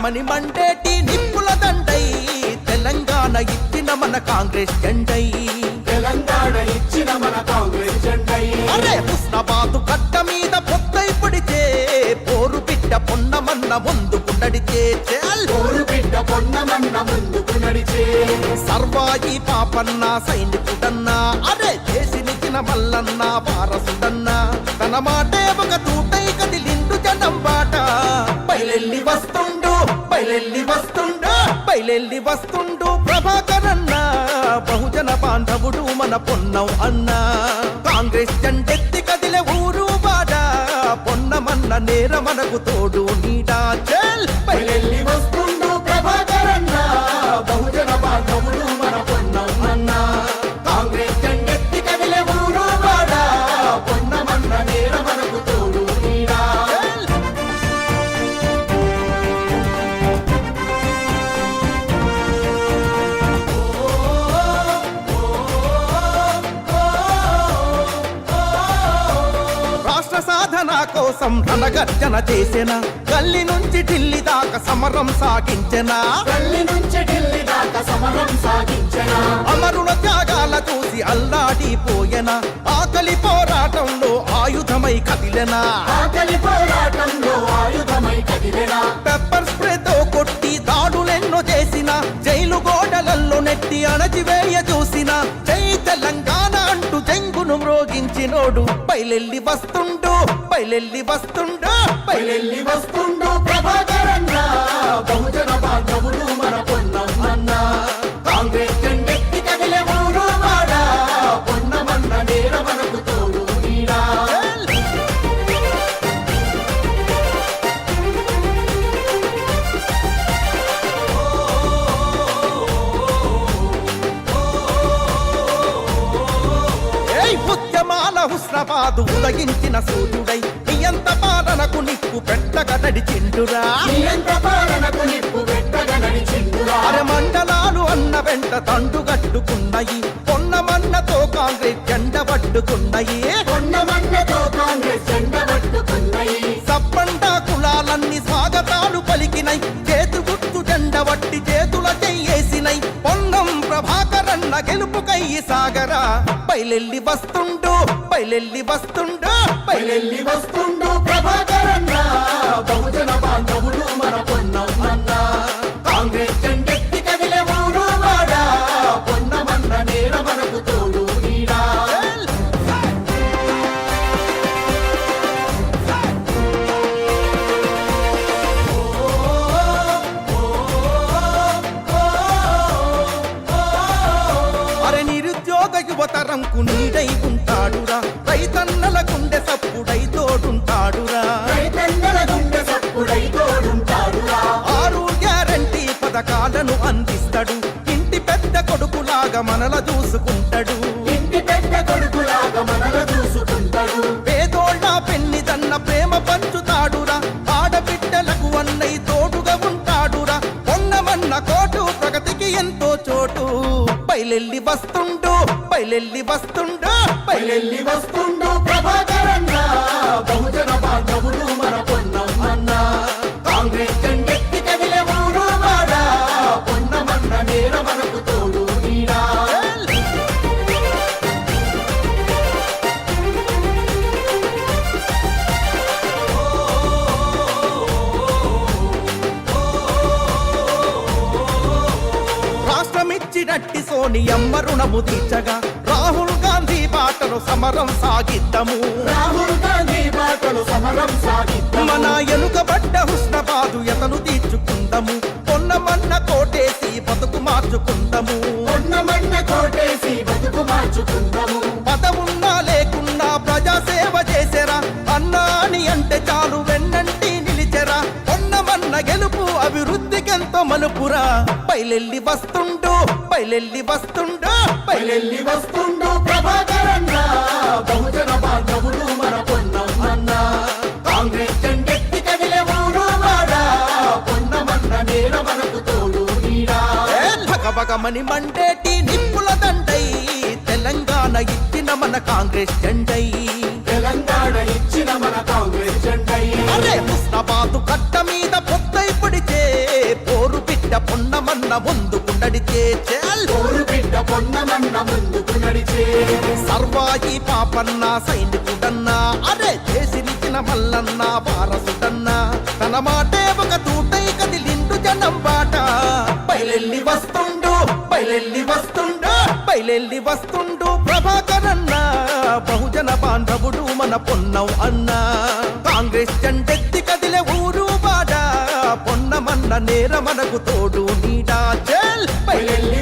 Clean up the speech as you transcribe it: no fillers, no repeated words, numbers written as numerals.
భగభగమని మండేటి నిప్పుల దండై తెలంగాణ ఇచ్చిన మన కాంగ్రెస్ జెండై తెలంగాణ ఇచ్చిన మన కాంగ్రెస్ జెండై అరే హుస్నాబాదు కట్ట మీద పొత్తై పడితే పోరు బిడ్డ పొన్నమన్న ముందుకు నడిచే పోరు బిడ్డ పొన్నమన్న ముందుకు నడిచే సర్వాయి పాపన్న సైనికుడన్నా అరే దేశినిచిన మల్లన్న వారసుడన్నా తన మాటే ఒక తూటై కదిలిండు జనం బాట బయలెల్లి వస్తుండు బయలెల్లి వస్తుండు బయలెల్లి వస్తుండు ప్రభాకరన్న బహుజన బాంధవుడు మన పొన్నం అన్న కాంగ్రెస్ జెండెత్తి కదిలే ఊరు బాట పొన్నమన్న నేర మనకు తోడు నీడా చెల్ బయలెల్లి వస్తుండు ప్రభాకరన్న బహుజన బాంధవుడు మన పొన్నం అన్న కాంగ్రెస్ జెండెత్తి కదిలే ఊరు బాట పొన్నమన్న నేర మనకు తోడు నీడా రాష్ట్ర సాధన కోసం రణగర్జన చేసిన గల్లి నుంచి ఢిల్లీ దాకా సమరం సాగించెనా గల్లి నుంచి ఢిల్లీ దాకా సమరం సాగించెనా అమరుల త్యాగాల చూసి అల్లాడిపోయెనా ఆకలి పోరాటంలో ఆయుధమై కదిలెనా ఆకలి పోరాటంలో ఆయుధమై కదిలెనా పెప్పర్ స్ప్రేతో కొట్టి దాడులెన్నో చేసిన జైలు గోడలల్లో నెట్టి అణచివేయ చూసిన జై తెలంగాణ అంటూ జంగును మ్రోగించినోడు బయలెల్లి వస్తుండు బయలెల్లి వస్తుండు బయలెల్లి వస్తుండు ప్రభాకరన్న బహుజన బాంధవుడు మన పొన్నం అన్న కాంగ్రెస్ జెండెత్తి కదిలే ఊరు వాడ పొన్నమన్న నేర మనకు తోడు నీడా ఉద్యమాల హుస్నాబాదు ఉదగించిన సూర్యుడై నియంత పాలనకు నిప్పు పెట్టగా నడిచిండురా నియంత పాలనకు నిప్పు పెట్టగా నడిచిండురా అరమండలాలు అన్న వెంట తండు కట్టుకున్నాయి పొన్నమన్నతో కాంగ్రెస్ జెండ పట్టుకున్నాయి పొన్నమన్నతో కాంగ్రెస్ జెండ పట్టుకున్నాయి సప్పండ కులాలన్నీ స్వాగతాలు పలికినై చేతు గుర్తు జెండ వట్టి చేతుల చెయ్యేసినై పొన్నం ప్రభాకరన్న గెలుపుకై సాగరా బయలెల్లి వస్తుండు బయలెల్లి వస్తుండు బయలెల్లి వస్తుండు ప్రభాకరన్న బహుజన బాంధవుడు మన పొన్నం అన్న కాంగ్రెస్ జెండెత్తి కదిలే ఊరు వాడ పొన్నమన్న నేర మనకు తోడు నీడా అరే నిరుద్యోగ యువతరంకు నీడై ఉంటాడురా రైతన్నల గుండె సప్పుడై తోడుంటాడురా రైతన్నల గుండె సప్పుడై తోడుంటాడురా 6 గ్యారంటీ పథకాలను అందిస్తాడు ఇంటి పెద్ద కొడుకులాగా మనల చూసుకుంటాడు ఇంటి పెద్ద కొడుకులాగా మనల చూసుకుంటాడు పేదోళ్ళ పెన్నిదన్న ప్రేమ పంచుతాడురా ఆడబిడ్డలకు అన్నై తోడుగా ఉంటాడురా పొన్నమన్న కోటు ప్రగతికి ఎంతో చోటు బయలెల్లి వస్తుండు బయలెల్లి వస్తుండు బయలెల్లి వస్తుండు ప్రభాకరన్న బహుజన బాంధవుడు మన పొన్నం అన్న కాంగ్రెస్ జెండెత్తి కదిలే ఊరు వాడ పొన్నమన్న నేర మనకు తోడు నీడా రాష్ట్రమిచ్చినట్టి సోనియమ్మ రుణము తీర్చగా రాహుల్ గాంధీ బాటను సమరం సాగిద్దము రాహుల్ గాంధీ బాటలు సమరం సాగిద్దాం మన ఎనుకబడ్డ హుస్నాబాదు ఎతను తీర్చుకుందము పొన్నమన్న కోటేసి బతుకు మార్చుకుందము పొన్నమన్న కోటేసి బతుకు మార్చుకుందాము పదవున్నా లేకున్నా ప్రజాసేవ చేసెరా అన్నా అని అంటే చాలు వెన్నంటి నిలిచెరా పొన్నమన్న గెలుపు అభివృద్ధికెంతో మలుపురా బయలెల్లి వస్తుండు బయలెల్లి వస్తుండు బయలెల్లి వస్తుండు ప్రభాకరన్న బహుజన బాంధవుడు మన పొన్నం అన్న కాంగ్రెస్ జెండెత్తి కదిలే ఊరు వాడ పొన్నమన్న నేర మనకు తోడు నీడా భగభగమని మండేటి నిప్పుల దండై తెలంగాణ ఇచ్చిన మన కాంగ్రెస్ జెండై తెలంగాణ ఇచ్చిన మన కాంగ్రెస్ జెండై అరే హుస్నాబాదు కట్ట మీద పొత్తై పడితే బిడ్డ పొన్నమన్న ముందుకుండడిచే చెల్ పోరు బిడ్డ పొన్నమన్న ముందుకు నడిచే సర్వాయి పాపన్న సైనికుడన్నా అరే చేసినిచ్చిన మల్లన్న వారసుడన్నా తన మాటే ఒక తూటై కదిలిండు జనం బాట బయలెల్లి వస్తుండు బయలెల్లి వస్తుండు బయలెల్లి వస్తుండు ప్రభాకరన్న బహుజన బాంధవుడు మన పొన్నం అన్న కాంగ్రెస్ జెండెత్తి కదిలే ఊరు బాట పొన్నమన్న నేర మనకు తోడు నీడా చెల్ బయలెల్లి